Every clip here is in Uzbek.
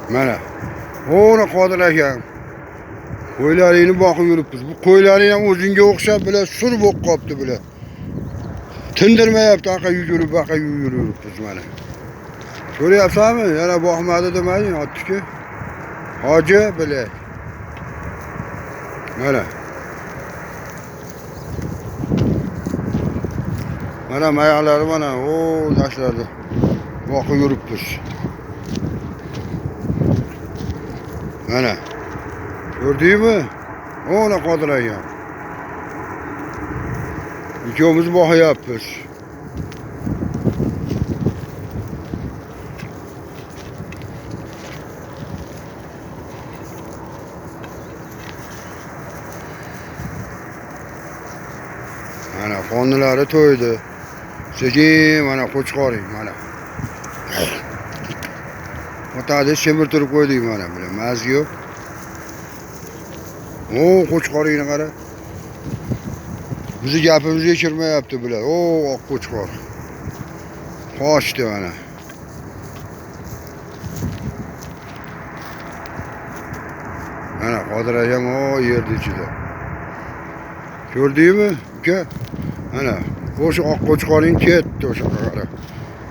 Mana. Ona Qodir akam. Qo'ylaringni boqib yuribmiz. Bu qo'ylaring ham o'zingga o'xshab bular sur bo'lib qopti bular. Tindirmayapti, aqa yugurib, aqa yuribmiz mana. Ko'ryapsanmi? Yana boqmadi demaying, otdiki. Hoji bilay. Mana. Mana mayoqlari mana, o tashlardi. Boqib yuribmiz. Mana. Gördüğümü? Ona Qodir akam. İkimiz boqyapmiz. Mana qonlari to'ydi. Sekin mana qo'chqoring mana. Otadi semirtirib qo'ydik mana bular. Mazi yo'q. O qo'chqoringni qara. Bizni gapimizni eshitmayapti bular. O oq qo'chqor. Qochdi mana. Mana Qodir akam o yerda ichida. Ko'rdingmi? Uka? Mana o'sha oq qo'chqoring ketdi o'sha qara.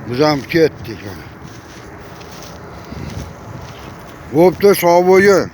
Biz ham ketdik mana. Bo'pti, sog' bo'lgin.